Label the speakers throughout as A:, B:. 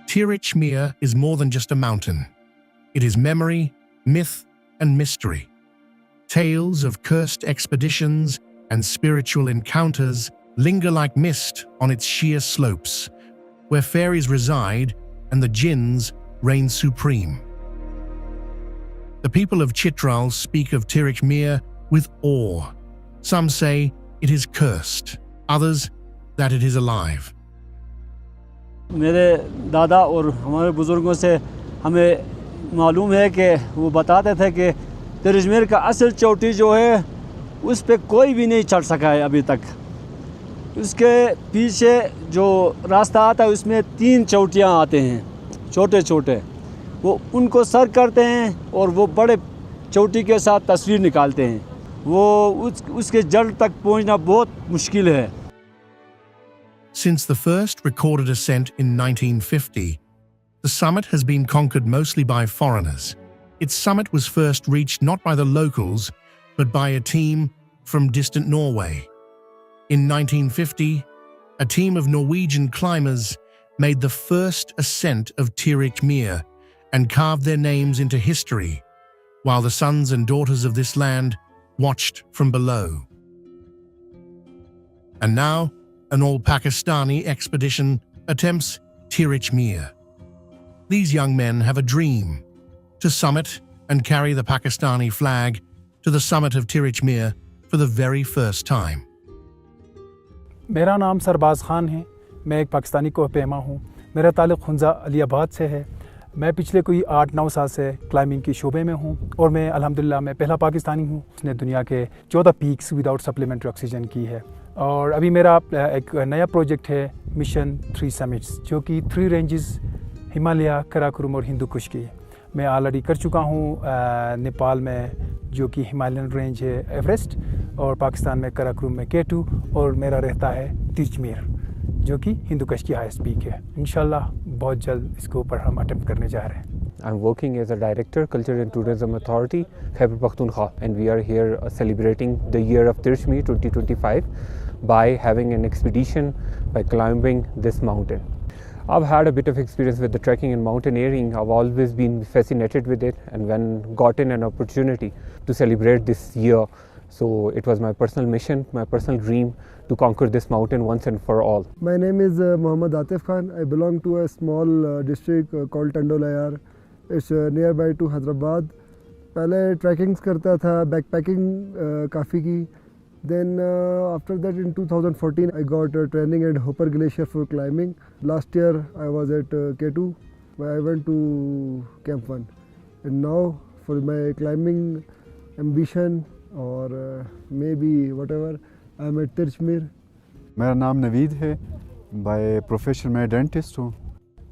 A: Tirich Mir is more than just a mountain. It is memory, myth, and mystery. Tales of cursed expeditions and spiritual encounters linger like mist on its sheer slopes, where fairies reside and the jinns reign supreme. The people of Chitral speak of Tirich Mir with awe. Some say it is cursed, others that it is alive.
B: मेरे दादा और हमारे बुज़ुर्गों से हमें मालूम है कि वो बताते थे कि तिरिच मीर का असल चोटी जो है उस पे कोई भी नहीं चढ़ सका है अभी तक। उसके पीछे जो रास्ता आता है उसमें 3 चोटियाँ आते हैं छोटे छोटे, वो उनको सर करते हैं और वो बड़े चोटी के साथ तस्वीर निकालते हैं। वो उसके जड़ तक पहुंचना बहुत मुश्किल है।
A: Since the first recorded ascent in 1950, the summit has been conquered mostly by foreigners. Its summit was first reached not by the locals, but by a team from distant Norway. In 1950, a team of Norwegian climbers made the first ascent of Tirich Mir and carved their names into history, while the sons and daughters of this land watched from below. And now, an all-Pakistani expedition attempts Tirich Mir. These young men have a dream: to summit and carry the Pakistani flag to the summit of Tirich Mir for the very first time.
C: मेरा नाम सरबाज़ ख़ान है। मैं एक पाकिस्तानी कोह पैमा हूँ। मेरा ताल्लुक़ हुंज़ा अलीबाद से है। मैं पिछले कोई 8-9 साल से क्लाइंबिंग की शोबे में हूँ और मैं अल्हम्दुलिल्लाह मैं पहला पाकिस्तानी हूँ जिसने दुनिया के 14 पीक्स विदाउट सप्लीमेंट्री ऑक्सीजन की है। और अभी मेरा एक नया प्रोजेक्ट है मिशन 3 समिट्स, जो कि 3 रेंजेस हिमालय, कराकोरम और हिंदू कुश की मैं ऑलरेडी कर चुका हूँ। नेपाल में जो कि हिमालयन रेंज है एवरेस्ट, और पाकिस्तान में कराकोरम में K2, और मेरा रहता है तिरिच मीर जो कि हिंदू कुश की हाईएस्ट पीक है। इंशाल्लाह बहुत जल्द इसके ऊपर हम अटेम्प्ट करने जा रहे हैं।
D: I'm working as a director, Culture and Tourism Authority, Khyber Pakhtunkhwa, and we are here celebrating the year of Tirich Mir 2025 by having an expedition by climbing this mountain. I've had a bit of experience with the trekking and mountaineering. I've always been fascinated with it, and when gotten an opportunity to celebrate this year, so it was my personal mission, my personal dream to conquer this mountain once and for all.
E: My name is Mohammad Atif Khan. I belong to a small district called Tandolayar. It's nearby to Hyderabad. पहले ट्रैकिंग्स करता था, backpacking काफ़ी की। Then after that in 2014 I got training at Hopper Glacier for climbing. Last year I was at K2. I went to Camp 1. And now for my climbing ambition or maybe whatever, I'm at Tirich Mir.
F: मेरा नाम नवीद है। By profession मैं dentist हूँ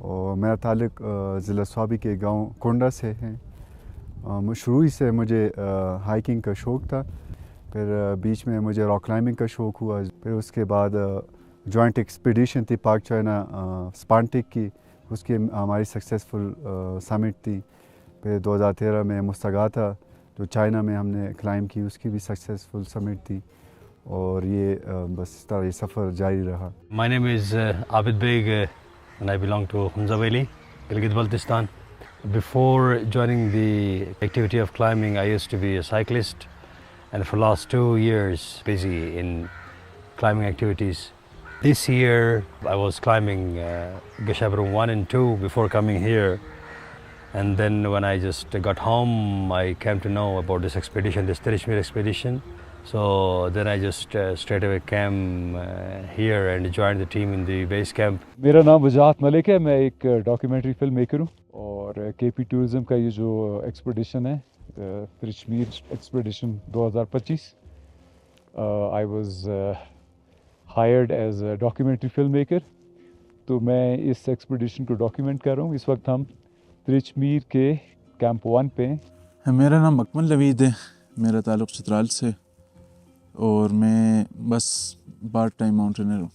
F: और मेरा ताल्लुक ज़िला स्वाबी के गांव कोंडा से है। शुरू ही से मुझे हाइकिंग का शौक़ था, फिर बीच में मुझे रॉक क्लाइंबिंग का शौक़ हुआ। फिर उसके बाद जॉइंट एक्सपीडिशन थी पाक चाइना स्पांटिक की, उसकी हमारी सक्सेसफुल समिट थी। फिर 2013 में मुस्तगाथा जो चाइना में हमने क्लाइंब की, उसकी भी सक्सेसफुल समिट थी। और ये बस इस तरह ये सफ़र जारी रहा।
G: My name is Abid Beg and I belong to Hunza Valley, Gilgit-Baltistan. Before joining the activity of climbing, I used to be a cyclist, and for the last 2 years busy in climbing activities. This year I was climbing Gesherbrum 1 and 2 before coming here, and then when I just got home I came to know about this expedition, this Tirich Mir expedition. So then I just straight away came here and joined the team in the base camp.
H: मेरा नाम वजाहत मलिक है। मैं एक documentary film maker हूँ और KP tourism का ये जो एक्सपेडिशन है Tirich Mir expedition 2025, I was hired as a documentary film maker. तो मैं इस एक्सपेडिशन को डॉक्यूमेंट कर रहा हूँ। इस वक्त हम तिरिच मीर के कैंप 1 पे हैं।
I: मेरा नाम अकमल नवीद है। मेरा ताल्लुक़ चित्राल से और मैं बस पार्ट टाइम माउंटेनर हूँ।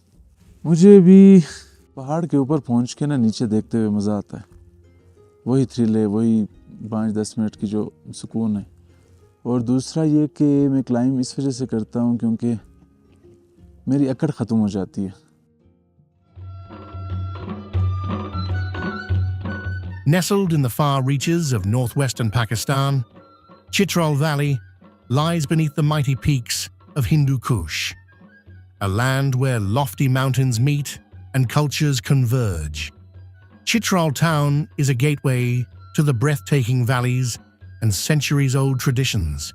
I: मुझे भी पहाड़ के ऊपर पहुँच के ना नीचे देखते हुए मज़ा आता है। वही थ्रिल है, वही 5-10 मिनट की जो सुकून है। और दूसरा ये कि मैं क्लाइंब इस वजह से करता हूँ क्योंकि मेरी अकड़ ख़त्म हो जाती है।
A: Nestled in the far reaches of northwestern Pakistan, Chitral Valley lies beneath the mighty peaks of Hindu Kush, a land where lofty mountains meet and cultures converge. Chitral town is a gateway to the breathtaking valleys and centuries-old traditions,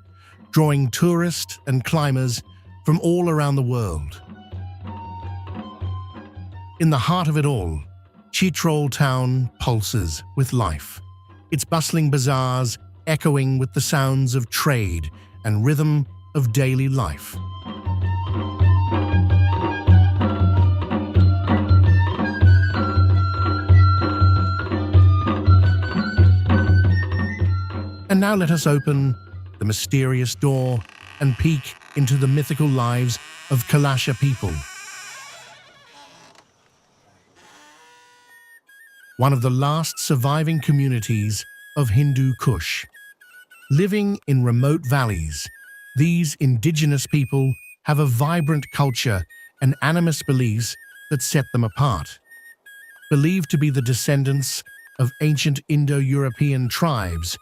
A: drawing tourists and climbers from all around the world. In the heart of it all, Chitral town pulses with life, its bustling bazaars echoing with the sounds of trade and rhythm of daily life. And now let us open the mysterious door and peek into the mythical lives of Kalasha people. One of the last surviving communities of Hindu Kush. Living in remote valleys, these indigenous people have a vibrant culture and animist beliefs that set them apart. Believed to be the descendants of ancient Indo-European tribes,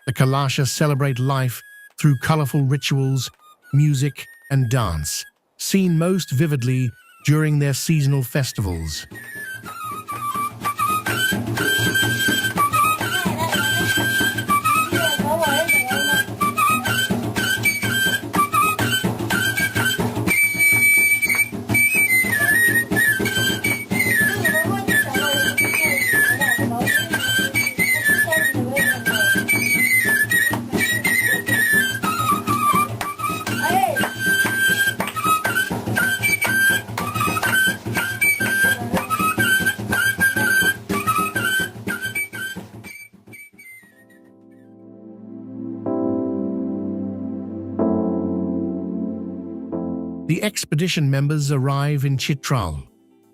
A: the Kalasha celebrate life through colorful rituals, music, and dance, seen most vividly during their seasonal festivals. The expedition members arrive in Chitral,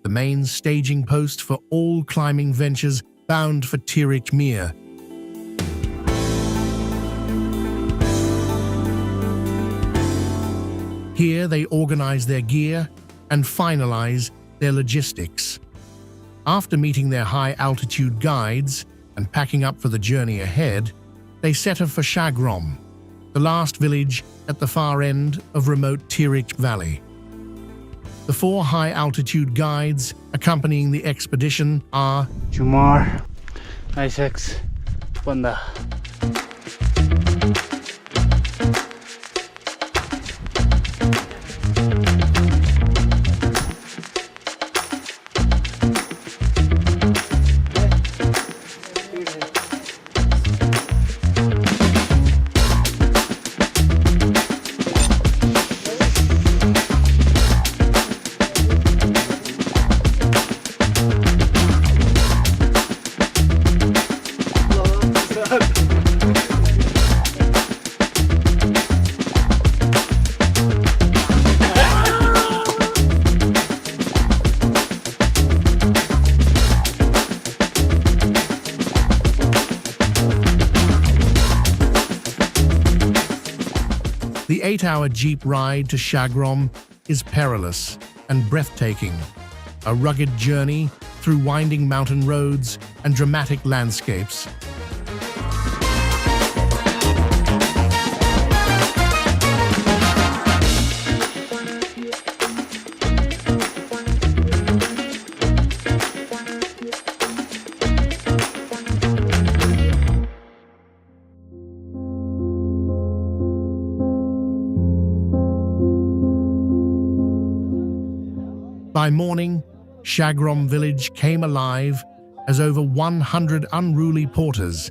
A: the main staging post for all climbing ventures bound for Tirich Mir. Here they organize their gear and finalize their logistics. After meeting their high-altitude guides and packing up for the journey ahead, they set off for Shagrom, the last village at the far end of remote Tirich Valley. The 4 high-altitude guides accompanying the expedition are
B: Jumar, Isaacs, Panda.
A: The 8-hour jeep ride to Shagrom is perilous and breathtaking, a rugged journey through winding mountain roads and dramatic landscapes. By morning, Shagrom village came alive as over 100 unruly porters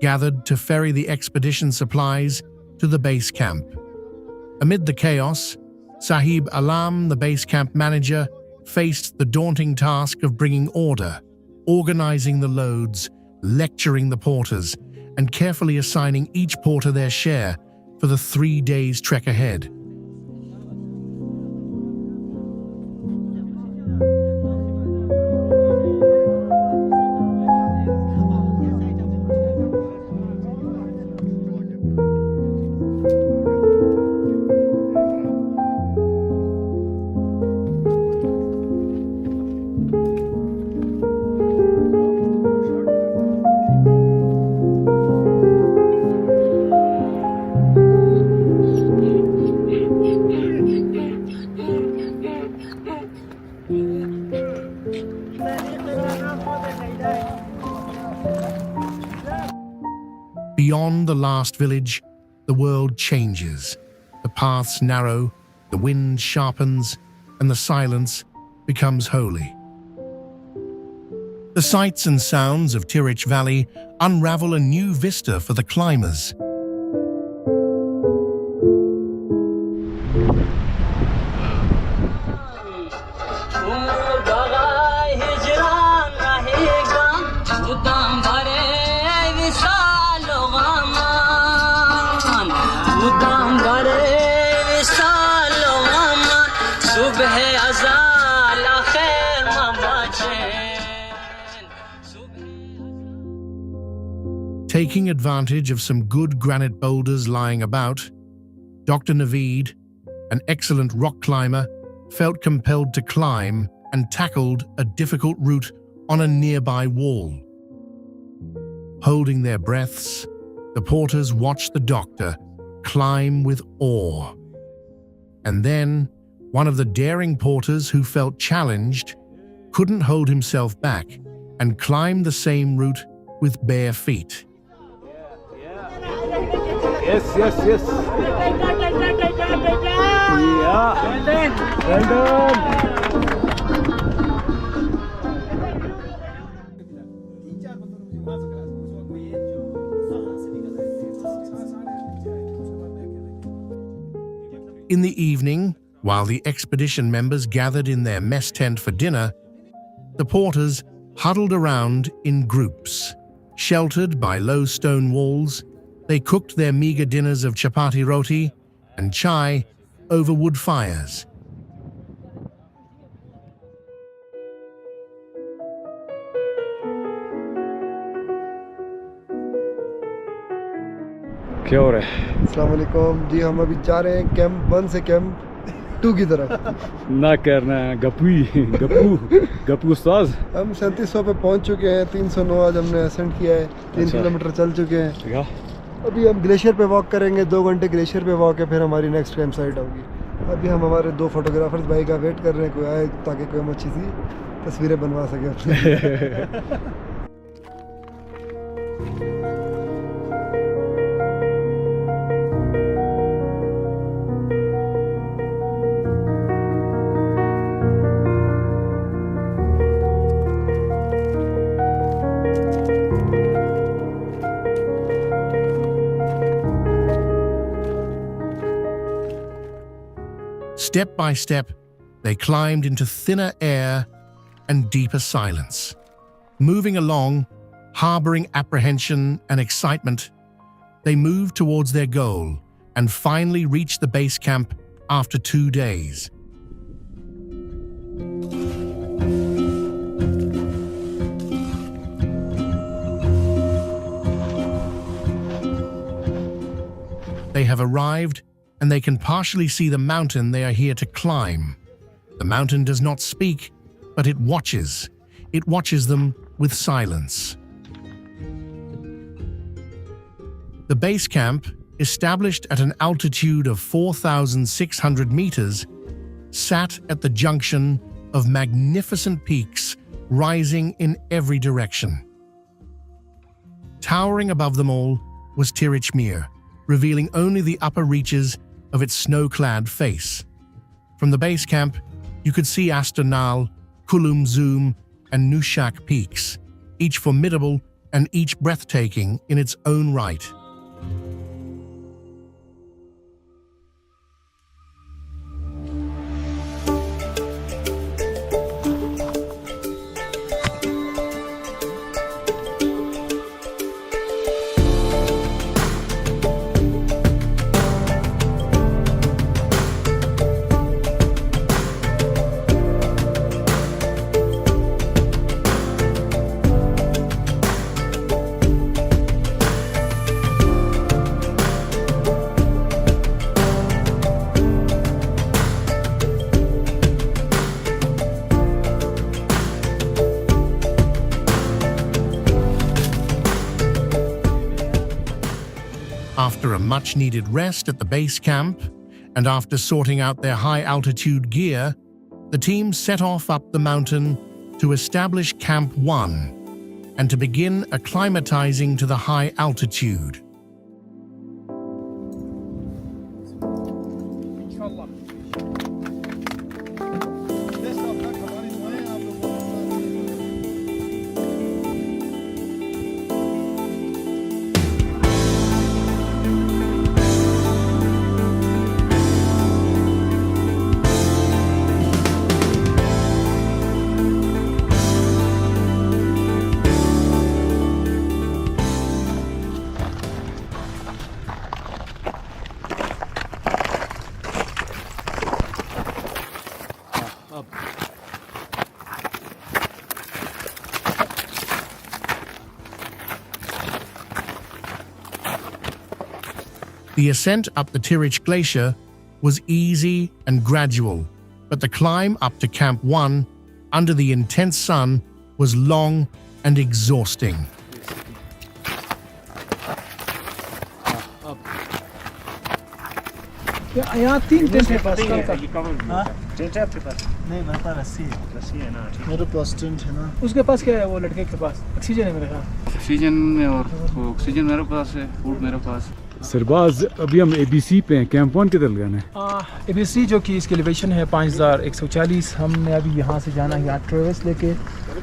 A: gathered to ferry the expedition supplies to the base camp. Amid the chaos, Sahib Alam, the base camp manager, faced the daunting task of bringing order, organizing the loads, lecturing the porters, and carefully assigning each porter their share for the 3 days trek ahead. Beyond the last village, the world changes. The paths narrow, the wind sharpens, and the silence becomes holy. The sights and sounds of Tirich Valley unravel a new vista for the climbers. Taking advantage of some good granite boulders lying about, Dr. Naveed, an excellent rock climber, felt compelled to climb and tackled a difficult route on a nearby wall. Holding their breaths, the porters watched the doctor climb with awe. And then, one of the daring porters who felt challenged couldn't hold himself back and climbed the same route with bare feet.
B: Yes. Yeah. Well done.
A: In the evening, while the expedition members gathered in their mess tent for dinner, the porters huddled around in groups. Sheltered by low stone walls, they cooked their meager dinners of chapati roti and chai over wood fires.
B: क्या हो रहा है?
E: अस्सलाम वालेकुम जी, हम अभी जा रहे हैं कैंप 1 से कैंप 2 की तरफ।
B: ना करना गप्पू उस्ताद।
E: हम 3700 पे पहुंच चुके हैं। 309 आज हमने असेंड किया है। 3 किलोमीटर चल चुके हैं। अभी हम ग्लेशियर पे वॉक करेंगे। 2 घंटे ग्लेशियर पे वॉक है, फिर हमारी नेक्स्ट कैंप साइट होगी। अभी हम हमारे 2 फोटोग्राफर्स भाई का वेट कर रहे हैं, कोई आए ताकि कोई हम अच्छी सी तस्वीरें बनवा सके अपने।
A: Step by step, they climbed into thinner air and deeper silence. Moving along, harboring apprehension and excitement, they moved towards their goal and finally reached the base camp after 2 days. They have arrived, and they can partially see the mountain they are here to climb. The mountain does not speak, but it watches. It watches them with silence. The base camp, established at an altitude of 4,600 meters, sat at the junction of magnificent peaks rising in every direction. Towering above them all was Tirich Mir, revealing only the upper reaches of its snow-clad face. From the base camp, you could see Asternal, Kulum Zoom, and Nushak peaks, each formidable and each breathtaking in its own right. After a much-needed rest at the base camp, and after sorting out their high-altitude gear, the team set off up the mountain to establish Camp 1 and to begin acclimatizing to the high altitude. The ascent up the Tirich Glacier was easy and gradual, but the climb up to Camp 1 under the intense sun was long and exhausting.
C: यहाँ 3 tent है पास का।
B: Tent है आपके पास? नहीं, मेरे पास रस्सी है ना।
C: मेरे पास टेंट है ना। उसके पास क्या है? वो लड़के के पास ऑक्सीजन है मेरे ख्याल।
J: ऑक्सीजन और ऑक्सीजन मेरे पास है, फूड मेरे पास।
H: सरबाज, अभी हम ABC पे हैं, कैंप 1 किधर लगाना है?
C: ABC जो कि इसकी एलिवेशन है 5140। हमने अभी यहाँ से जाना है, यहाँ ट्रेवल्स लेके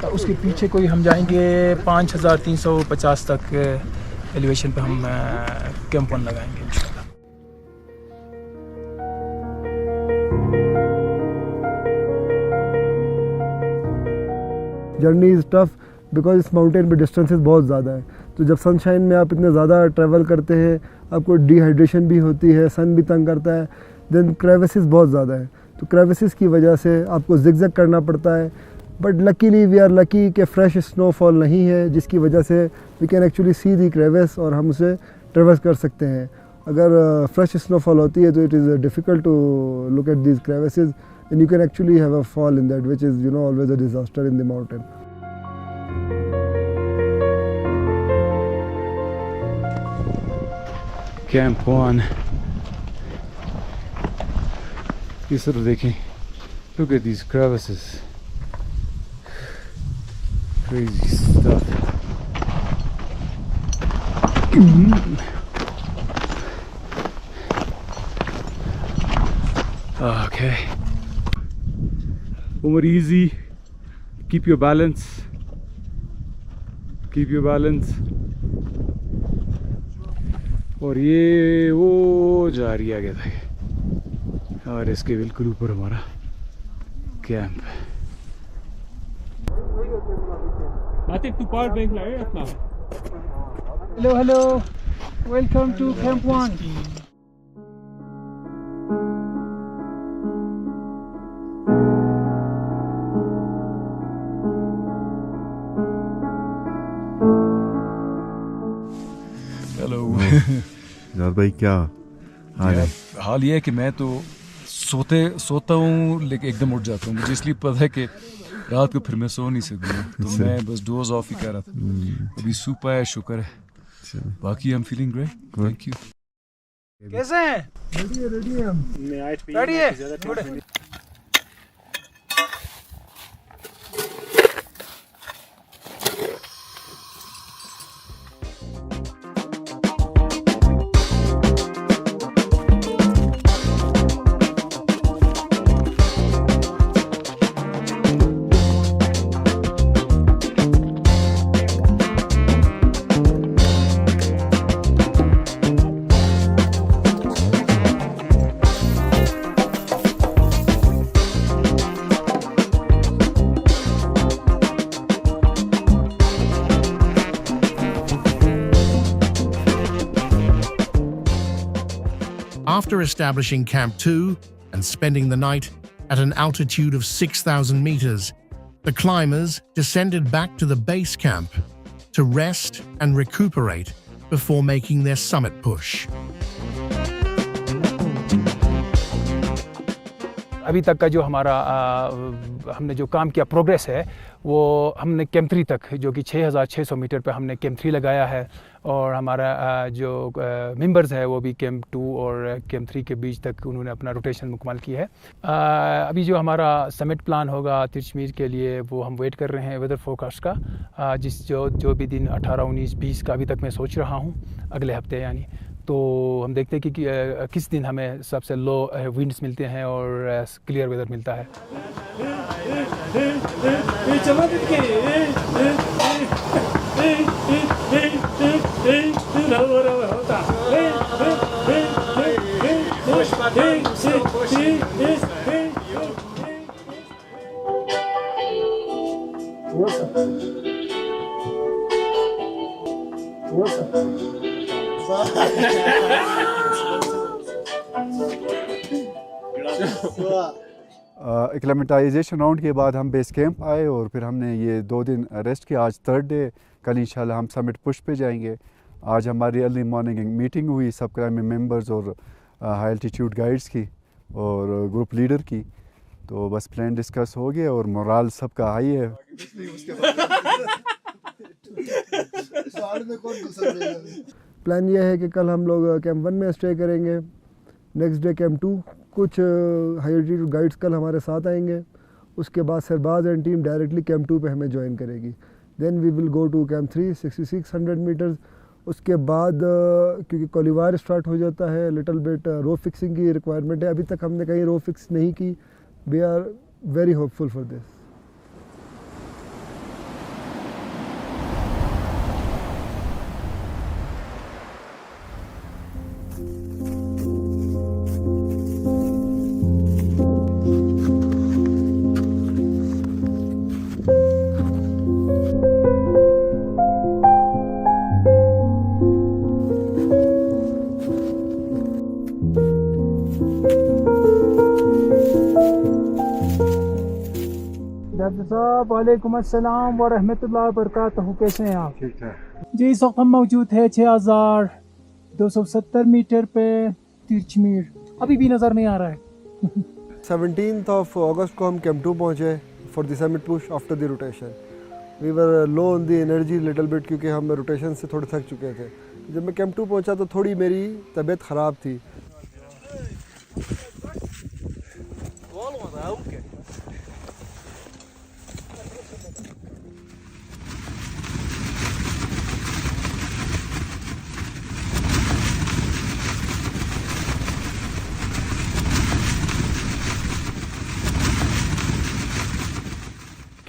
C: उसके पीछे कोई हम जाएंगे 5350 तक एलिवेशन पे हम कैंप 1 लगाएंगे इंशाल्लाह।
E: जर्नी इज़ टफ बिकॉज इस माउंटेन पे डिस्टेंसेस बहुत ज़्यादा है, तो जब सनशाइन में आप इतने ज़्यादा ट्रैवल करते हैं आपको डिहाइड्रेशन भी होती है, सन भी तंग करता है, देन क्रेविसेस बहुत ज़्यादा है, तो क्रेविसेस की वजह से आपको जिगजैग करना पड़ता है। But luckily we are lucky कि फ्रेश स्नोफॉल नहीं है, जिसकी वजह से we can actually see the crevasse और हम उसे ट्रेवर्स कर सकते हैं। अगर फ्रेश स्नोफॉल होती है तो it is difficult to look at these crevasses and you can actually have a fall in that, which is always a disaster in the mountain.
H: Camp 1, ये सब देखें, look at these crevices, crazy stuff. Okay. Umar, easy. Keep your balance. Keep your balance. और ये वो जा रही है आगे तक, और इसके बिल्कुल ऊपर हमारा camp.
C: Hello hello, welcome to camp 1।
F: यार भाई क्या हाल है?
I: हाल ये है कि मैं तो सोता हूँ लेकिन एकदम उठ जाता हूँ। मुझे इसलिए पता है कि रात को फिर मैं सो नहीं सकूँ, तो मैं बस डोज ऑफ ही कर रहा था। अभी सूप आया, शुक्र है। बाकी I am feeling great, thank you.
C: कैसे हैं? रेडी है।
A: After establishing Camp 2 and spending the night at an altitude of 6,000 meters, the climbers descended back to the base camp to rest and recuperate before making their summit push.
C: अभी तक का जो हमारा हमने जो काम किया प्रोग्रेस है, वो हमने कैंप 3 तक, जो कि 6600 मीटर पे हमने कैंप 3 लगाया है, और हमारा जो मेंबर्स है वो भी कैंप 2 और कैंप 3 के बीच तक उन्होंने अपना रोटेशन मुकम्मल किया है। अभी जो हमारा समिट प्लान होगा तिरछमीर के लिए, वो हम वेट कर रहे हैं वेदर फोरकास्ट का, जो भी दिन 18, 19, 20 का अभी तक मैं सोच रहा हूँ, अगले हफ्ते यानी। तो हम देखते हैं कि किस दिन हमें सबसे लो विंड्स मिलते हैं और क्लियर वेदर मिलता है।
F: एक्लेमेटाइजेशन राउंड के बाद हम बेस कैंप आए और फिर हमने ये 2 दिन रेस्ट किया। आज 3rd डे, कल इंशाल्लाह हम समिट पुश पे जाएंगे। आज हमारी अर्ली मॉर्निंग मीटिंग हुई सब क्लाइंबिंग मेंबर्स और हाई एल्टीट्यूड गाइड्स की और ग्रुप लीडर की, तो बस प्लान डिस्कस हो गया और मोराल सबका हाई है।
E: प्लान यह है कि कल हम लोग कैंप 1 में स्टे करेंगे, नेक्स्ट डे कैंप 2, कुछ हाई एल्टीट्यूड गाइड्स कल हमारे साथ आएंगे। उसके बाद Sirbaz and team directly camp 2 पे हमें ज्वाइन करेगी। Then we will go to camp 3 6600 meters. उसके बाद क्योंकि कोलिवार स्टार्ट हो जाता है, लिटिल बिट रो फिक्सिंग की रिक्वायरमेंट है। अभी तक हमने कहीं रो फिक्स नहीं की। We are very hopeful for this.
C: Doctor साहब वालेकुम अस्सलाम व रहमतुल्लाहि व बरकातहू, कैसे हैं आप?
F: ठीक है
C: जी, इस वक्त हम मौजूद है 6270 मीटर पे तिरछमीर। अभी भी नज़र नहीं आ रहा है।
E: 17th of August को हम कैंप 2 पहुँचे for the summit push after the rotation. We were low on the energy little bit क्योंकि हम रोटेशन से थोड़े थक चुके थे। जब मैं कैंप 2 पहुँचा तो थोड़ी मेरी तबीयत ख़राब थी।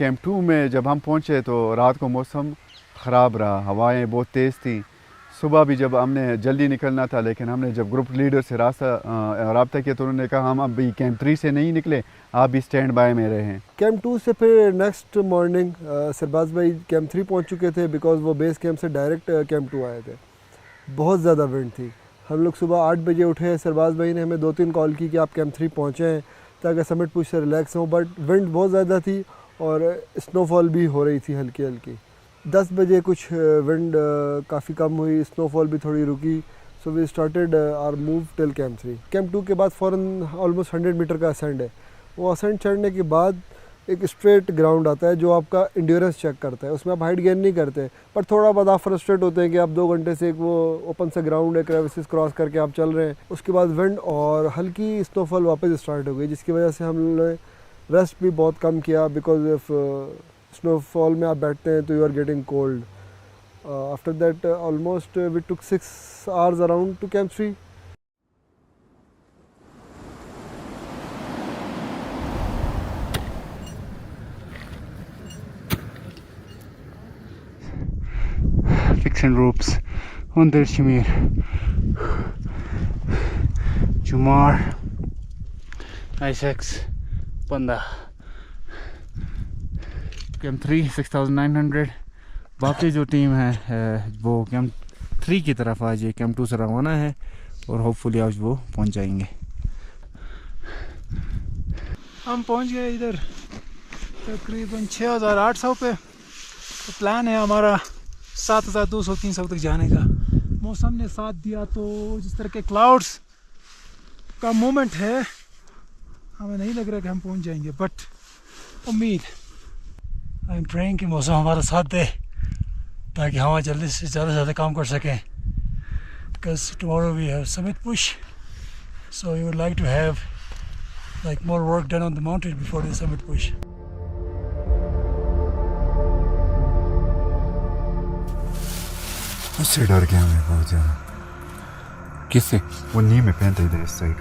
F: कैंप 2 में जब हम पहुंचे तो रात को मौसम ख़राब रहा, हवाएं बहुत तेज़ थी। सुबह भी जब हमने जल्दी निकलना था, लेकिन हमने जब ग्रुप लीडर से राब्ता किया तो उन्होंने कहा हम अभी कैंप 3 से नहीं निकले, आप भी स्टैंड बाय में रहें।
E: कैंप 2 से फिर नेक्स्ट मॉर्निंग सरबाज भाई कैंप 3 पहुंच चुके थे बिकॉज़ वो बेस कैंप से डायरेक्ट कैंप 2 आए थे। बहुत ज़्यादा विंड थी। हम लोग सुबह 8 बजे उठे। सरबाज भाई ने हमें 2-3 कॉल की कि आप कैंप 3 पहुँचे हैं ताकि समिट पुश से रिलैक्स हों, बट विंड बहुत ज़्यादा थी और स्नोफॉल भी हो रही थी हल्की हल्की। 10 बजे कुछ विंड काफ़ी कम हुई, स्नोफॉल भी थोड़ी रुकी। So we started our move till camp 3। Camp 2 के बाद फ़ौरन ऑलमोस्ट 100 मीटर का असेंड है। वो असेंड चढ़ने के बाद एक स्ट्रेट ग्राउंड आता है जो आपका इंड्योरेंस चेक करता है। उसमें आप हाइट गेन नहीं करते, पर थोड़ा बहुत आप फ्रस्ट्रेट होते हैं कि आप 2 घंटे से एक वो ओपन सा ग्राउंड है, क्रेविसेस क्रॉस करके आप चल रहे हैं। उसके बाद विंड और हल्की स्नोफॉल वापस स्टार्ट हो गई, जिसकी वजह से हम लोगों ने रेस्ट भी बहुत कम किया बिकॉज ऑफ स्नोफॉल में आप बैठते हैं तो you are getting cold. After that almost we took 6 hours around to camp 3।
J: Fixing ropes on Dirshmir, Jumar, ISX, Panda. Camp 3 6900। बाकी जो टीम है वो कैंप 3 की तरफ आज ये कैंप 2 से रवाना है और होपफुली आज वो पहुंच जाएंगे।
C: हम पहुंच गए इधर तकरीबन 6800 पे। तो प्लान है हमारा 7200-300 तक जाने का। मौसम ने साथ दिया तो जिस तरह के क्लाउड्स का मूवमेंट है, हमें नहीं लग रहा कि हम पहुंच जाएंगे, बट उम्मीद, आई एम प्रेइंग कि मौसम हमारा साथ दे ताकि हम जल्दी से ज़्यादा काम कर सकें। Because tomorrow we have summit push, so we would like to have like more work done on the mountain before the summit push.
F: उससे डर गया मैं बहुत ज़्यादा।
J: किससे?
F: वो नी में पहनते थे इस साइड।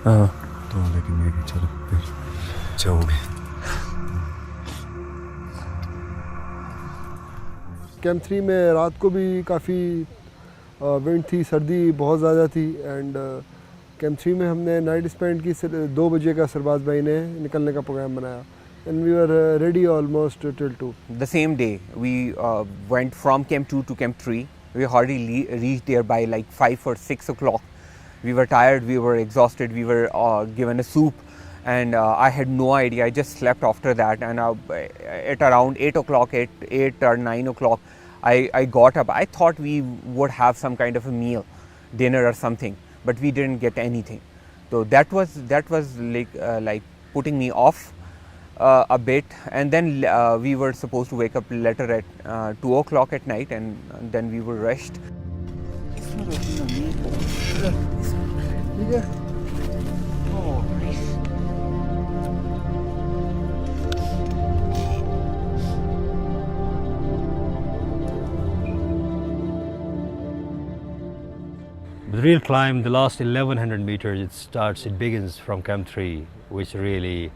J: हाँ
F: तो लेकिन मैं चलो फिर जाओगे।
E: कैंप 3 में रात को भी काफ़ी विंड थी, सर्दी बहुत ज़्यादा थी। एंड कैंप 3 में हमने नाइट स्पेंड की। 2 बजे का सरबाज भाई ने निकलने का प्रोग्राम बनाया and we were ready almost till 2.
K: The same day we went from Camp 2 to Camp 3. We hardly reached there by like 5 or 6 o'clock. We were tired, we were exhausted, we were given a soup and I had no idea. I just slept after that, and at around 8 o'clock, 8 or 9 o'clock, I got up. I thought we would have some kind of a meal, dinner or something, but we didn't get anything. So that was like putting me off a bit. And then we were supposed to wake up later at 2 o'clock at night, and then we were rushed.
G: The real climb, the last 1100 meters, it begins from Camp 3, which really,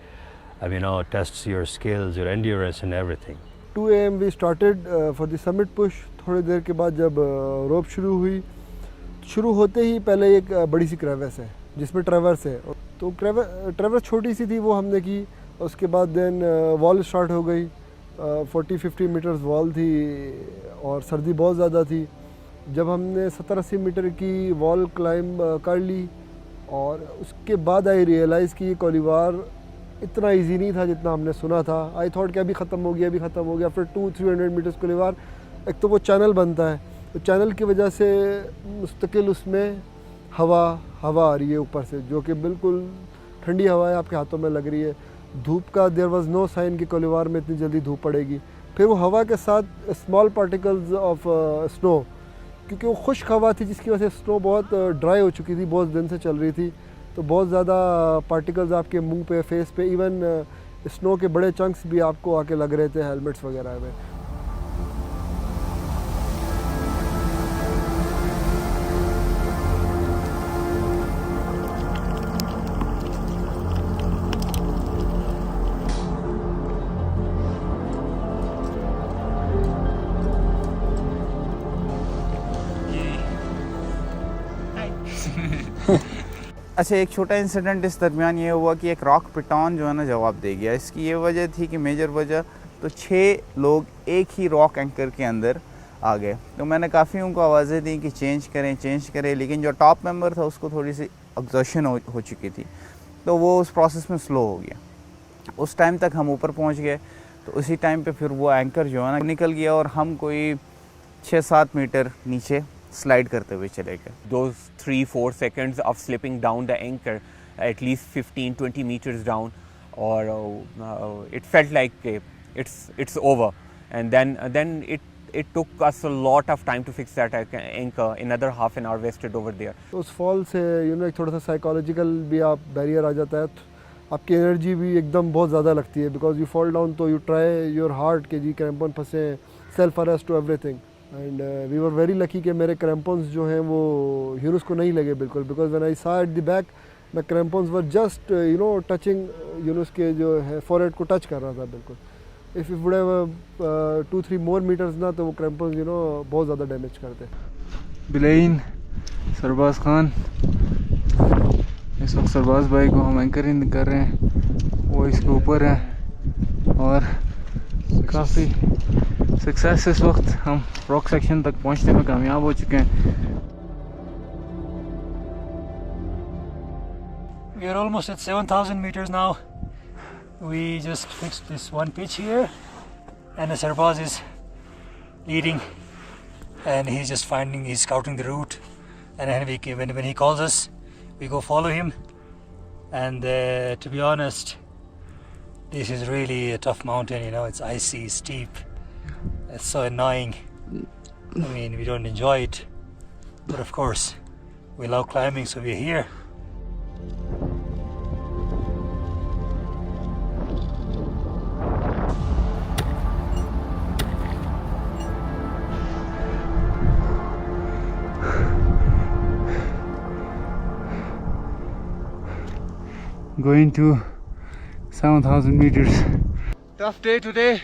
G: tests your skills, your endurance and everything.
E: 2 AM we started for the summit push. थोड़ी देर के बाद जब रोप शुरू होते ही पहले एक बड़ी सी crevice है जिसमें ट्रैवर्स है, तो ट्रैवर्स छोटी सी थी, वो हमने की. उसके बाद देन वॉल स्टार्ट हो गई. 40-50 मीटर्स वॉल थी और सर्दी बहुत ज़्यादा थी. जब हमने 70-80 मीटर की वॉल क्लाइंब कर ली, और उसके बाद आई रियलाइज़ कि ये कोलीवार इतना इजी नहीं था जितना हमने सुना था. आई थॉट कि अभी ख़त्म हो गया. फिर 200-300 मीटर्स कोलीवार, एक तो वो चैनल बनता है, तो चैनल की वजह से मुस्तकिल उसमें हवा आ रही है ऊपर से, जो कि बिल्कुल ठंडी हवा है, आपके हाथों में लग रही है. धूप का देयर वाज नो साइन कि कोलीवार में इतनी जल्दी धूप पड़ेगी. फिर वो हवा के साथ स्मॉल पार्टिकल्स ऑफ स्नो, क्योंकि वो खुश्क हवा थी जिसकी वजह से स्नो बहुत ड्राई हो चुकी थी, बहुत दिन से चल रही थी, तो बहुत ज़्यादा पार्टिकल्स आपके मुंह पे, फेस पे, इवन स्नो के बड़े चंक्स भी आपको आके लग रहे थे हेलमेट्स वगैरह में.
J: अच्छा, एक छोटा इंसिडेंट इस दरमियान ये हुआ कि एक रॉक पिटॉन जो है ना जवाब दे गया. इसकी ये वजह थी कि मेजर वजह तो 6 लोग एक ही रॉक एंकर के अंदर आ गए. तो मैंने काफ़ी उनको आवाज़ें दी कि चेंज करें, लेकिन जो टॉप मेंबर था उसको थोड़ी सी एग्जॉशन हो चुकी थी, तो वो उस प्रोसेस में स्लो हो गया. उस टाइम तक हम ऊपर पहुंच गए, तो उसी टाइम पे फिर वो एंकर जो है ना निकल गया और हम कोई 6-7 मीटर नीचे स्लाइड करते हुए चले गए.
K: Those 3-4 seconds of slipping down the anchor, at least 15-20 meters down, or it felt like it's over. And then it took us a lot of time to fix that anchor. Another half an hour wasted over there.
E: तो उस fall से एक थोड़ा सा psychological भी आप barrier आ जाता है, आपकी एनर्जी भी एकदम बहुत ज़्यादा लगती है, बिकॉज यू फॉल डाउन तो यू ट्राई योर हार्ट के जी क्रैम्पन फंसे, self arrest to everything. And we were very lucky कि मेरे क्रैम्पन्स जो हैं वो यूनुस को नहीं लगे बिल्कुल, because when I saw at the back my crampons were just touching Yunus के जो है फॉरहेड को टच कर रहा था बिल्कुल. If you would have 2-3 more meters ना, तो वो क्रैम्पन्स बहुत ज़्यादा डैमेज करते.
J: बिलाइन सरबाज खान, इस वक्त सरबाज भाई को हम एंकरिंग कर रहे हैं, वो इसके ऊपर है और काफ़ी सक्सेस. इस वक्त हम रॉक सेक्शन तक पहुंचने में कामयाब हो चुके हैं.
B: We are almost at 7,000 meters now. We just fixed this one pitch here, and the Sarbaz is leading, and he's just he's scouting the route, and when he calls us, we go follow him. And to be honest, this is really a tough mountain, it's icy, steep. It's so annoying. I mean, we don't enjoy it, but of course, we love climbing, so we're here.
J: Going to 7,000 meters. Tough day today.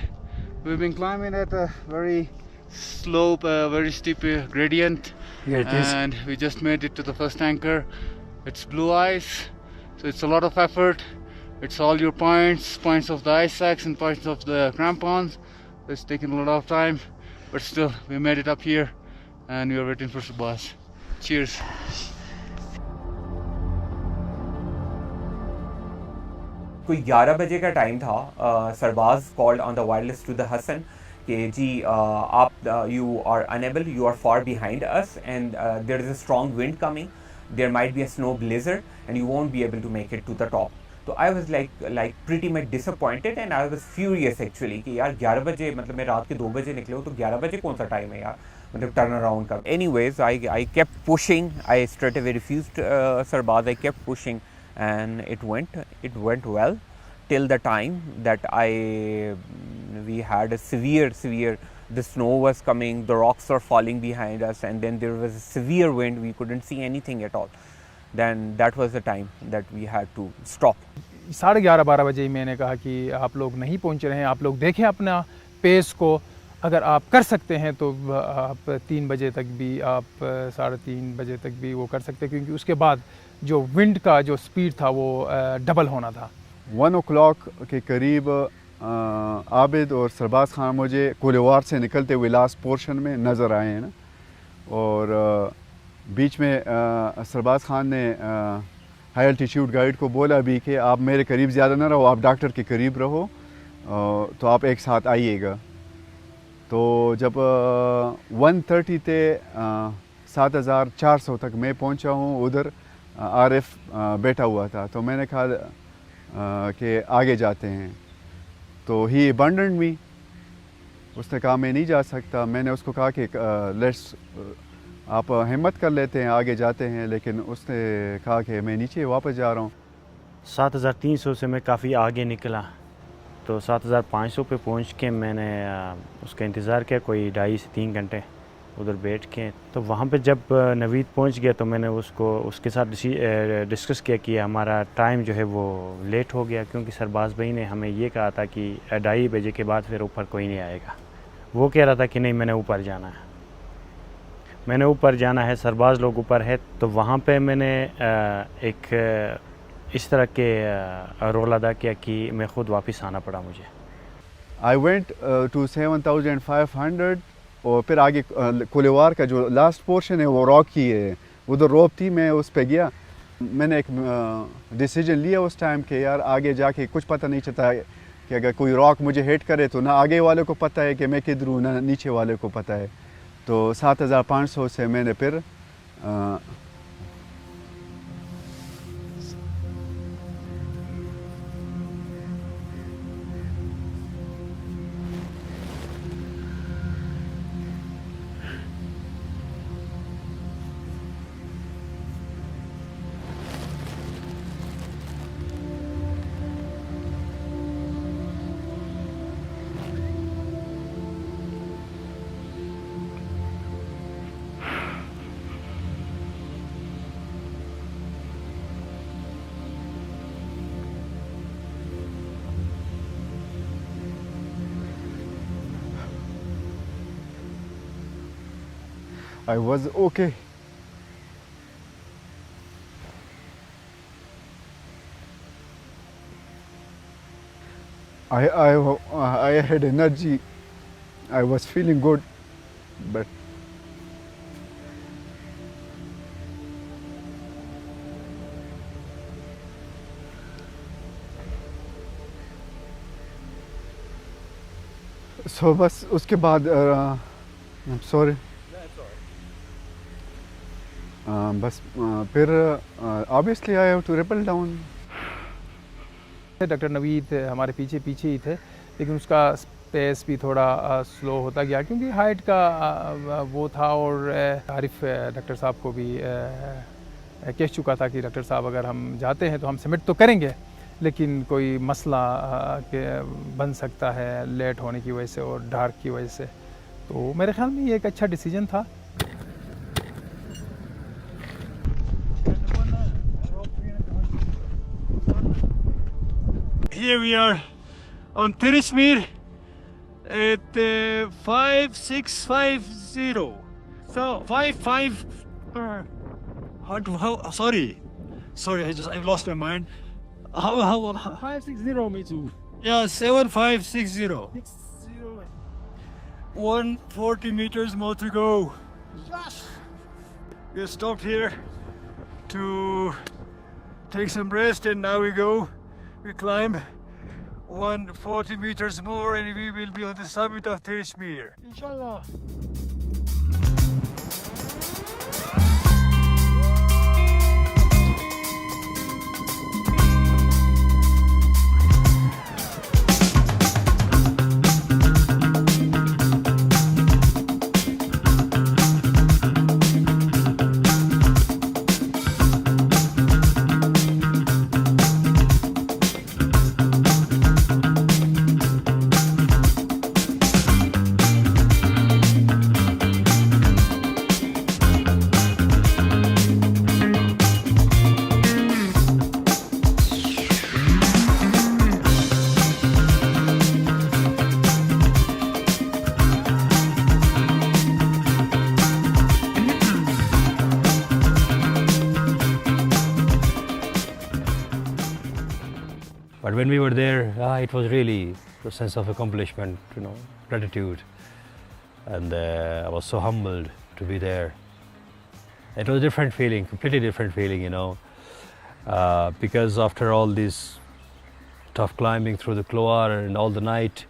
J: We've been climbing at a very slope, very steep gradient.
B: Here it is.
J: And we just made it to the first anchor. It's blue ice, so it's a lot of effort. It's all your points of the ice axe and points of the crampons. It's taken a lot of time, but still we made it up here, and we are waiting for Subhas. Cheers.
K: कोई 11 बजे का time था. Sarbaz called on the wireless to the Hasan कि जी आप you are unable, you are far behind us and there is a strong wind coming, there might be a snow blizzard and you won't be able to make it to the top. तो I was like pretty much disappointed and I was furious actually कि यार 11 बजे, मतलब मैं रात के 2 बजे निकले हूँ तो 11 बजे कौन सा टाइम है यार, मतलब टर्न अराउंड का. Anyways I kept pushing, I straight away refused सरबाज, I kept pushing and it went well till the time that we had a severe, the snow was coming, the rocks were falling behind us, and then there was a severe wind, we couldn't see anything at all. Then that was the time that we had to stop.
C: 11:30-12 बजे मैंने कहा कि आप लोग नहीं पहुंच रहे हैं, आप लोग देखें अपना पेस को, अगर आप कर सकते हैं तो आप 3 बजे तक भी, आप 3:30 बजे तक भी वो कर सकते हैं, क्योंकि उसके बाद जो विंड का जो स्पीड था वो डबल होना था.
F: 1 o'clock के करीब आबिद और सरबाज खान मुझे कोलेवार से निकलते हुए लास्ट पोर्शन में नज़र आए हैं ना, और बीच में सरबाज खान ने हाई एल्टीट्यूड गाइड को बोला भी कि आप मेरे करीब ज़्यादा ना रहो, आप डॉक्टर के करीब रहो, तो आप एक साथ आइएगा. तो जब 1:30 थे 7400 तक मैं पहुंचा हूं, उधर आरिफ बैठा हुआ था, तो मैंने कहा कि आगे जाते हैं. तो ही अबंडन्ड मी, उसने कहा मैं नहीं जा सकता. मैंने उसको कहा कि लेट्स आप हिम्मत कर लेते हैं, आगे जाते हैं, लेकिन उसने कहा कि मैं नीचे वापस जा रहा हूँ.
L: 7300 से मैं काफ़ी आगे निकला, तो 7500 पे पहुंच के मैंने उसका इंतज़ार किया कोई 2.5 से 3 घंटे उधर बैठ के. तो वहाँ पे जब नवीद पहुंच गया तो मैंने उसके साथ डिस्कस किया कि हमारा टाइम जो है वो लेट हो गया, क्योंकि सरबाज भाई ने हमें ये कहा था कि 2:30 बजे के बाद फिर ऊपर कोई नहीं आएगा. वो कह रहा था कि नहीं मैंने ऊपर जाना है, मैंने ऊपर जाना है, सरबाज लोग ऊपर है. तो वहाँ पे मैंने एक इस तरह के रोल अदा किया कि मैं ख़ुद वापस आना पड़ा मुझे.
F: आई वेंट टू 7500, और फिर आगे कोलेवार का जो लास्ट पोर्शन है वो रॉक की है, उधर रोप थी, मैं उस पर गया. मैंने एक डिसीजन लिया उस टाइम कि यार आगे जाके कुछ पता नहीं चलता कि अगर कोई रॉक मुझे हिट करे तो ना आगे वाले को पता है कि मैं किधर हूँ, ना नीचे वाले को पता है. तो 7500 से मैंने फिर I was okay. I had energy. I was feeling good, but so बस उसके बाद I'm sorry. बस फिर obviously I have to rappel down.
C: Doctor Naveed हमारे पीछे ही थे, लेकिन उसका पेस भी थोड़ा स्लो होता गया क्योंकि हाइट का वो था, और आरिफ डॉक्टर साहब को भी कह चुका था कि डॉक्टर साहब अगर हम जाते हैं तो हम सबमिट तो करेंगे, लेकिन कोई मसला बन सकता है लेट होने की वजह से और डार्क की वजह से. तो मेरे ख्याल में ये एक अच्छा डिसीजन था.
B: Here we are on Tirishmir at 5650. So 55. Sorry, I've lost my mind. How 560 me too. Yeah, 7560. 140 meters more to go. Yes. We stopped here to take some rest, and now we go
H: We climb 140 meters more and we will be on the summit of Tirishmir. Inshallah.
G: But when we were there, it was really a sense of accomplishment, gratitude. And I was so humbled to be there. It was a different feeling, completely different feeling, because after all this tough climbing through the couloir and all the night,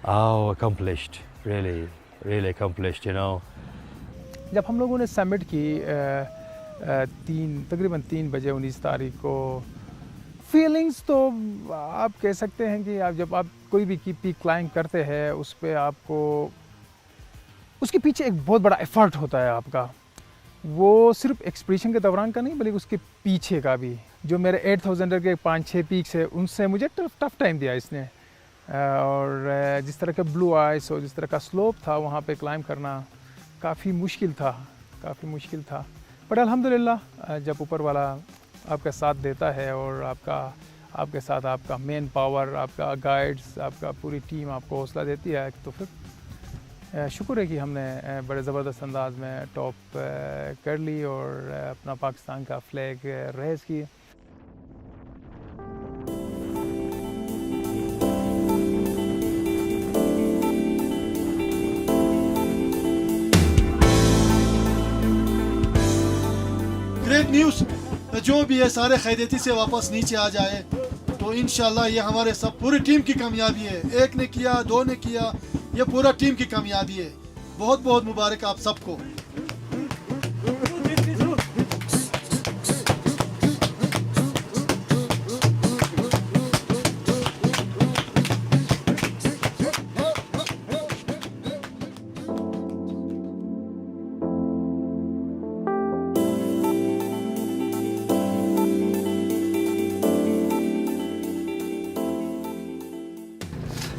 G: accomplished, really, really accomplished,
C: जब हम लोगों ने summit की तकरीबन 3 बजे 19 तारीख को, feelings तो आप कह सकते हैं कि जब आप कोई भी पीक क्लाइंब करते हैं उस पर आपको उसके पीछे एक बहुत बड़ा एफर्ट होता है आपका, वो सिर्फ एक्सपीडिशन के दौरान का नहीं बल्कि उसके पीछे का भी। जो मेरे 8000 के 5-6 पीक्स है उनसे मुझे टफ टाइम दिया इसने, और जिस तरह का ब्लू आइस और जिस तरह का स्लोप था वहाँ पे क्लाइंब करना काफ़ी मुश्किल था। बट अल्हम्दुलिल्लाह जब ऊपर वाला आपका साथ देता है और आपके साथ आपका मेन पावर, आपका गाइड्स, आपका पूरी टीम आपको हौसला देती है, तो फिर शुक्र है कि हमने बड़े ज़बरदस्त अंदाज में टॉप कर ली और अपना पाकिस्तान का फ्लैग रेज़ की।
M: ग्रेट न्यूज़, जो भी है सारे खैरियती से वापस नीचे आ जाए, तो इंशाल्लाह ये हमारे सब पूरी टीम की कामयाबी है। एक ने किया, 2 ने किया, ये पूरा टीम की कामयाबी है। बहुत बहुत मुबारक आप सबको।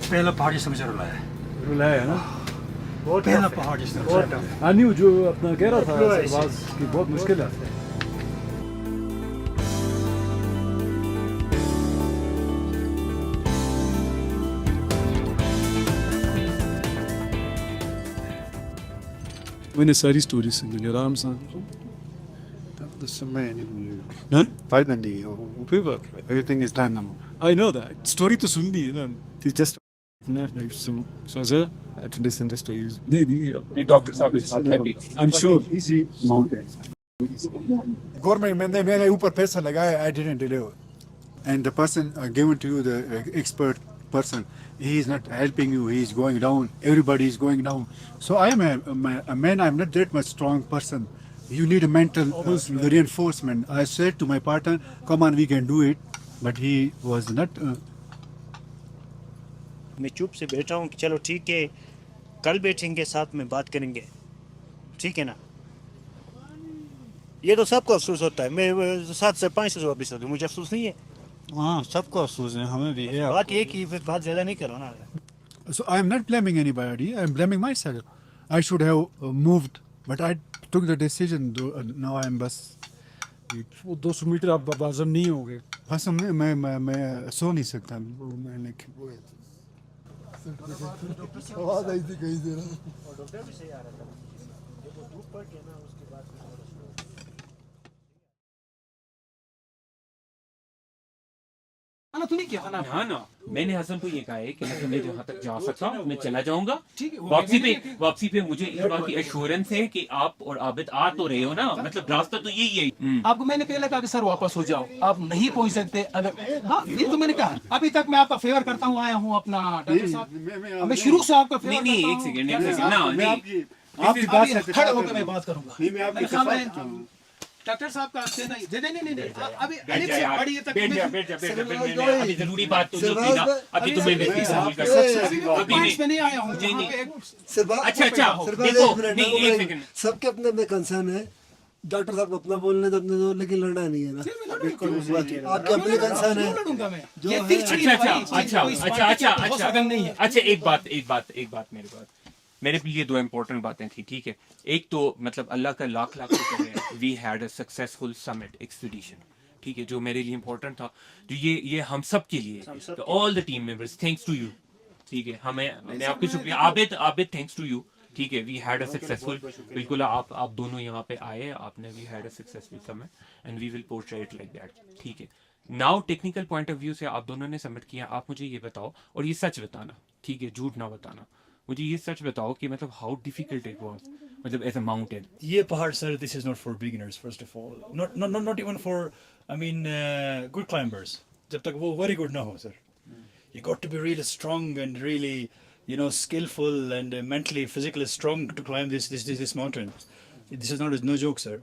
N: पहला पहाड़ जिसने मुझे रुलाया है ना, बहुत पहला पहाड़ जिसने
H: आनी जो अपना कह रहा था सरबाज की बहुत मुश्किल है। मैंने सारी स्टोरी सुन ली आराम से।
F: Finally, everything is done now.
H: I know that. Story तो सुन ली है ना।
F: You just
H: So sir,
F: to listen to stories.
H: The doctors are not happy. I'm sure.
F: Easy mountains. Government मैंने ऊपर पैसा लगाया, I didn't deliver. And the person given to you, the expert person, he is not helping you. He is going down. Everybody is going down. So I am a man. I'm not that much strong person. You need a mental reinforcement. I said to my partner, "Come on, we can do it," but he was not.
N: मैं चुप से बैठा हूँ कि चलो ठीक है, कल बैठेंगे साथ में बात करेंगे, ठीक है ना। ये तो सबको अफसोस होता है। मैं 7 से 5 से ऑफिसर हूँ, मुझे अफसोस नहीं है। हाँ, सबको अफसोस है, हमें भी है। बात ये कि फिर बात ज़्यादा नहीं करो ना।
F: So I am not blaming anybody. I am blaming myself. I should have moved, but I took the decision. Now I am बस
H: 200 मीटर आप बाज़म नहीं होगे।
F: बस मैं सो नहीं सकता। मैंने आवाज़ आई थी कहीं से ना। डॉक्टर भी सही आ रहा था। जब वो धूप पड़ गया ना उसके बाद
O: किया था ना
P: हाँ ना, मैंने हसन को ये कहा है कि मतलब मैं जहाँ तक जा सकता हूँ मैं चला जाऊंगा।
O: ठीक है,
P: वापसी पे मुझे इस बात की एश्योरेंस है कि आप और आबिद आ तो रहे हो ना, मतलब रास्ता तो यही है।
O: आपको मैंने पहले कहा कि सर वापस हो जाओ, आप नहीं पहुंच सकते। अगर हाँ ये तो मैंने कहा, अभी तक मैं आपका फेवर करता हूँ, आया हूँ अपना डॉक्टर साहब, मैं शुरू से आपका फेवर
P: नहीं
O: करता
P: एक
O: हूँ।
P: सेकंड ना,
O: आपकी बात खड़े होकर मैं बात करूंगा। डॉक्टर साहब का नहीं अभी
P: अभी जरूरी बात तो नहीं ना, अभी तो मैं
O: पॉइंट्स में नहीं आया हूँ।
P: अच्छा देखो नहीं एक सेकंड,
E: सबके अपने अपने कंसर्न है। डॉक्टर साहब अपना बोलने दो, लेकिन लड़ना नहीं है ना। बिल्कुल आपके अपने कंसर्न है।
P: अच्छा एक बात मेरे लिए दो इम्पोर्टेंट बातें थी, ठीक है। एक तो मतलब अल्लाह का लाख शुक्र है, we had a successful summit expedition, ठीक है, जो मेरे लिए इम्पोर्टेंट था। तो ये हम सब के लिए, all the team members, thanks to you, ठीक है। मैं आपकी शुक्रिया, आबिद थैंक्स टू यू, ठीक है। वी हैड अ सक्सेसफुल, बिल्कुल आप दोनों यहाँ पे आए, आपने we had a successful summit and we will portray it like that, ठीक है। Now technical point of view से आप दोनों ने सबमिट किया, आप मुझे ये बताओ, और ये सच बताना, ठीक है, झूठ ना बताना, मुझे ये सच बताओ कि मतलब हाउ डिफिकल्ट इट वाज, मतलब एज अ माउंटेन।
N: ये पहाड़ sir, this is not for beginners first of all, not even for I mean good climbers, जब तक वो वेरी गुड ना हो sir. You got to be really strong and really, you know, skillful and mentally, physically strong to climb this mountain. This is not no joke, sir.